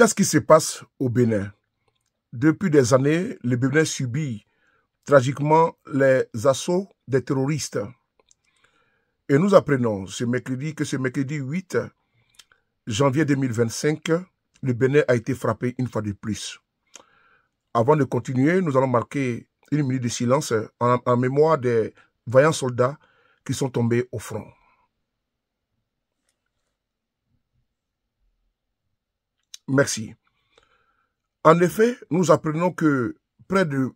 Qu'est-ce qui se passe au Bénin? Depuis des années, le Bénin subit tragiquement les assauts des terroristes. Et nous apprenons ce mercredi que ce mercredi 8 janvier 2025, le Bénin a été frappé une fois de plus. Avant de continuer, nous allons marquer une minute de silence en mémoire des vaillants soldats qui sont tombés au front. Merci. En effet, nous apprenons que près de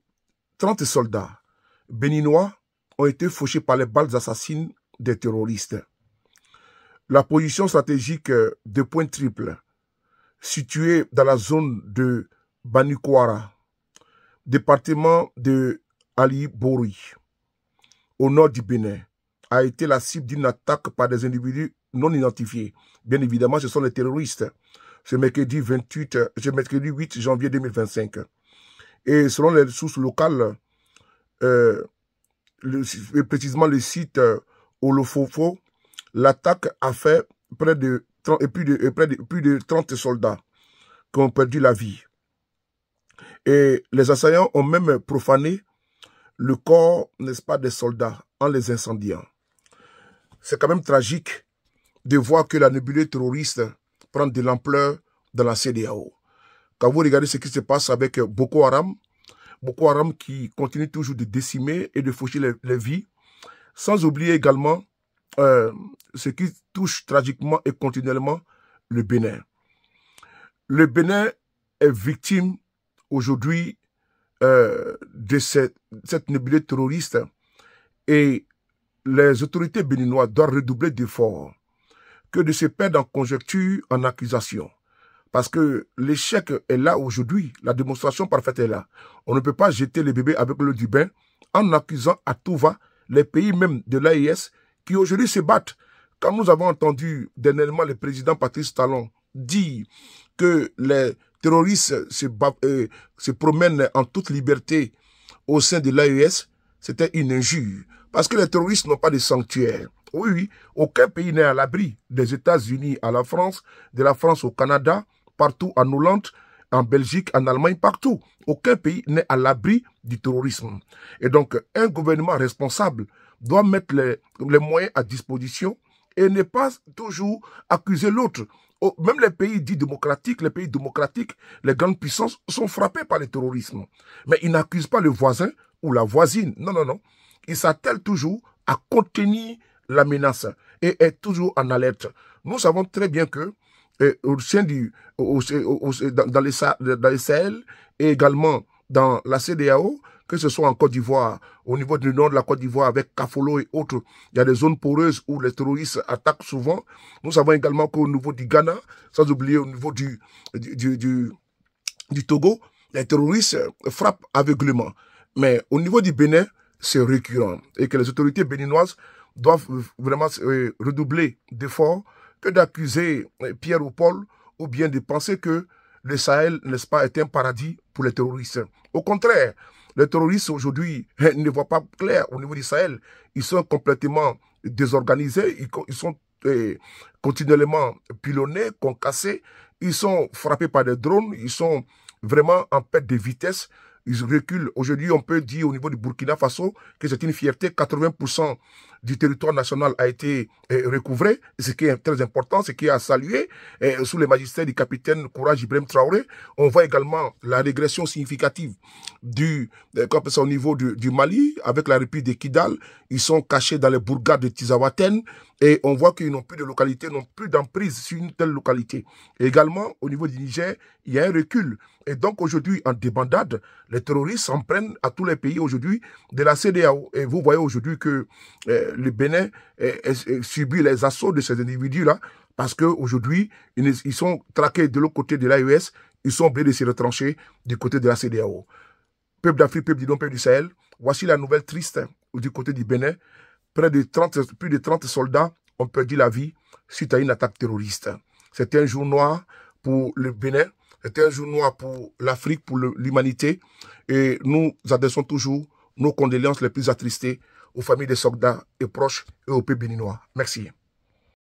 30 soldats béninois ont été fauchés par les balles assassines des terroristes. La position stratégique de Pointe Triple, située dans la zone de Banikoara, département de Ali Bori, au nord du Bénin, a été la cible d'une attaque par des individus non identifiés. Bien évidemment, ce sont les terroristes. Ce mercredi 8 janvier 2025. Et selon les sources locales, précisément le site Olofofo, l'attaque a fait plus de 30 soldats qui ont perdu la vie. Et les assaillants ont même profané le corps, n'est-ce pas, des soldats en les incendiant. C'est quand même tragique de voir que la nébuleuse terroriste prend de l'ampleur dans la CEDEAO. Quand vous regardez ce qui se passe avec Boko Haram qui continue toujours de décimer et de faucher les vies, sans oublier également ce qui touche tragiquement et continuellement le Bénin. Le Bénin est victime aujourd'hui de cette nébuleuse terroriste et les autorités béninoises doivent redoubler d'efforts que de se perdre en conjecture, en accusation. Parce que l'échec est là aujourd'hui, la démonstration parfaite est là. On ne peut pas jeter les bébés avec l'eau du bain en accusant à tout va les pays même de l'AES qui aujourd'hui se battent. Quand nous avons entendu dernièrement le président Patrice Talon dire que les terroristes se promènent en toute liberté au sein de l'AES, c'était une injure. Parce que les terroristes n'ont pas de sanctuaire. Oui, aucun pays n'est à l'abri, des États-Unis à la France, de la France au Canada, partout en Hollande, en Belgique, en Allemagne, partout. Aucun pays n'est à l'abri du terrorisme. Et donc, un gouvernement responsable doit mettre les moyens à disposition et ne pas toujours accuser l'autre. Même les pays dits démocratiques, les grandes puissances sont frappés par le terrorisme. Mais ils n'accusent pas le voisin ou la voisine. Non, non, non. Ils s'attellent toujours à contenir la menace et est toujours en alerte. Nous savons très bien que au sein dans les Sahel et également dans la CEDEAO, que ce soit en Côte d'Ivoire, au niveau du nord de la Côte d'Ivoire avec Kafolo et autres, il y a des zones poreuses où les terroristes attaquent souvent. Nous savons également qu'au niveau du Ghana, sans oublier au niveau du Togo, les terroristes frappent aveuglément. Mais au niveau du Bénin, c'est récurrent et que les autorités béninoises doivent vraiment redoubler d'efforts que d'accuser Pierre ou Paul ou bien de penser que le Sahel, n'est-ce pas, est un paradis pour les terroristes. Au contraire, les terroristes aujourd'hui ne voient pas clair au niveau du Sahel. Ils sont complètement désorganisés, ils sont continuellement pilonnés, concassés, ils sont frappés par des drones, ils sont vraiment en perte de vitesse. Ils reculent. Aujourd'hui, on peut dire au niveau du Burkina Faso que c'est une fierté. 80% du territoire national a été recouvré, ce qui est très important, ce qui est à saluer. Sous les magistères du capitaine Courage Ibrahim Traoré, on voit également la régression significative au niveau du Mali, avec la République de Kidal. Ils sont cachés dans les bourgades de Tizawaten et on voit qu'ils n'ont plus de localité, n'ont plus d'emprise sur une telle localité. Et également, au niveau du Niger, il y a un recul. Et donc aujourd'hui, en débandade, les terroristes s'en prennent à tous les pays aujourd'hui de la CEDEAO. Et vous voyez aujourd'hui que le Bénin subit les assauts de ces individus-là parce qu'aujourd'hui, ils sont traqués de l'autre côté de l'AES, ils sont obligés de se retrancher du côté de la CEDEAO. Peuple d'Afrique, peuple du Nord, peuple du Sahel, voici la nouvelle triste du côté du Bénin. Plus de 30 soldats ont perdu la vie suite à une attaque terroriste. C'était un jour noir pour le Bénin. C'était un jour noir pour l'Afrique, pour l'humanité. Et nous adressons toujours nos condoléances les plus attristées aux familles des soldats et proches et au peuple béninois. Merci.